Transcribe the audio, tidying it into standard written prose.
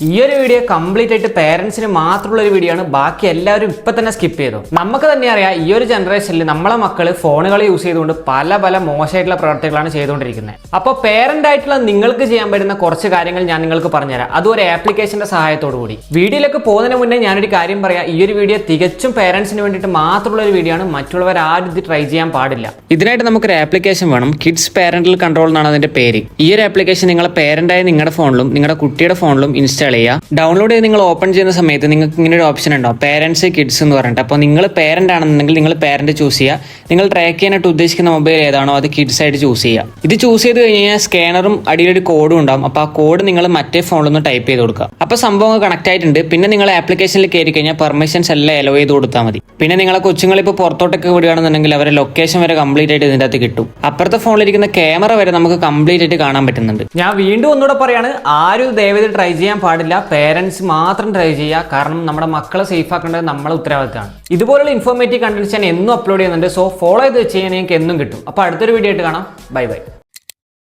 ഈ ഒരു video complete ആയിട്ട് പേരൻസിന് മാത്രമുള്ള ഒരു വീഡിയോ ആണ്. ബാക്കി എല്ലാവരും ഇപ്പൊ തന്നെ സ്കിപ്പ് ചെയ്തു. നമുക്ക് തന്നെ അറിയാം, ഈ ഒരു ജനറേഷനിൽ നമ്മളെ മക്കള് ഫോണുകൾ യൂസ് ചെയ്തുകൊണ്ട് പല മോശമായിട്ടുള്ള പ്രവർത്തികളാണ് ചെയ്തുകൊണ്ടിരിക്കുന്നത്. അപ്പോൾ പേരന്റ് ആയിട്ടുള്ള നിങ്ങൾക്ക് ചെയ്യാൻ പറ്റുന്ന കുറച്ച് കാര്യങ്ങൾ ഞാൻ നിങ്ങൾക്ക് പറഞ്ഞുതരാം, അതും ഒരു ആപ്ലിക്കേഷന്റെ സഹായത്തോടു കൂടി. വീഡിയോയിലേക്ക് പോകുന്നതിന് മുന്നേ ഞാനൊരു കാര്യം പറയാം, ഈ ഒരു വീഡിയോ തികച്ചും പേരൻസിന് വേണ്ടിയിട്ട് മാത്രമുള്ള ഒരു വീഡിയോ ആണ്. മറ്റുള്ളവർ ആരും ഇത് ട്രൈ ചെയ്യാൻ പാടില്ല. ഇതിനായിട്ട് നമുക്കൊരു ആപ്ലിക്കേഷൻ വേണം. കിഡ്സ് പാരന്റൽ കൺട്രോൾ എന്നാണ് അതിന്റെ പേര്. ഈ ഒരു ആപ്ലിക്കേഷൻ നിങ്ങളെ പേരന്റായ നിങ്ങളുടെ ഫോണിലും നിങ്ങളുടെ കുട്ടിയുടെ ഫോണിലും ഇൻസ്റ്റാൾ ചെയ്യുക. ഡൗൺലോഡ് ചെയ്ത് നിങ്ങൾ ഓപ്പൺ ചെയ്യുന്ന സമയത്ത് നിങ്ങൾക്ക് ഇങ്ങനെ ഒരു ഓപ്ഷൻ ഉണ്ടാവും, പേരൻസ് കിഡ്സ് എന്ന് പറഞ്ഞിട്ട്. അപ്പോൾ നിങ്ങൾ പേരന്റ് ആണെന്നുണ്ടെങ്കിൽ നിങ്ങൾ പേരന്റ് ചൂസ് ചെയ്യുക. നിങ്ങൾ ട്രാക്ക് ചെയ്യാനായിട്ട് ഉദ്ദേശിക്കുന്ന മൊബൈൽ ഏതാണോ അത് കിഡ്സ് ആയിട്ട് ചൂസ് ചെയ്യുക. ഇത് ചൂസ് ചെയ്ത് കഴിഞ്ഞാൽ സ്കാനറും അടിയിലൊരു കോഡും ഉണ്ടാവും. അപ്പോൾ ആ കോഡ് നിങ്ങൾ മറ്റേ ഫോണിലൊന്ന് ടൈപ്പ് ചെയ്ത് കൊടുക്കുക. അപ്പോൾ സംഭവം കണക്ട് ആയിട്ടുണ്ട്. പിന്നെ നിങ്ങൾ ആപ്ലിക്കേഷനിൽ കയറി കഴിഞ്ഞാൽ പെർമിഷൻസ് എല്ലാം അലോ ചെയ്ത് കൊടുത്താൽ മതി. പിന്നെ നിങ്ങളെ കൊച്ചുങ്ങൾ ഇപ്പോൾ പുറത്തോട്ടൊക്കെ വിടുകയാണെന്നുണ്ടെങ്കിൽ അവരെ ലൊക്കേഷൻ വരെ കംപ്ലീറ്റ് ആയിട്ട് ഇതിൻ്റെ അകത്ത് കിട്ടും. അപ്പുറത്തെ ഫോണിലിരിക്കുന്ന ക്യാമറ വരെ നമുക്ക് കംപ്ലീറ്റ് ആയിട്ട് കാണാൻ പറ്റുന്നുണ്ട്. ഞാൻ വീണ്ടും ഒന്നുകൂടെ പറയാണ്, ആരും ദയവേത് ട്രൈ ചെയ്യാൻ പാടില്ല. പേരൻസ് മാത്രം ട്രൈ ചെയ്യുക. കാരണം നമ്മുടെ മക്കളെ സേഫ് ആക്കേണ്ടത് നമ്മളെ ഉത്തരവാദിത്തമാണ്. ഇതുപോലുള്ള ഇൻഫോർമേറ്റീവ് കണ്ടന്റ് ഞാൻ എന്നും അപ്ലോഡ് ചെയ്യുന്നുണ്ട്. സോ ഫോളോ ചെയ്ത് വെച്ച് കഴിഞ്ഞാൽ നിങ്ങൾക്ക് എന്നും കിട്ടും. അപ്പോൾ അടുത്തൊരു വീഡിയോ ആയിട്ട് കാണാം. ബൈ.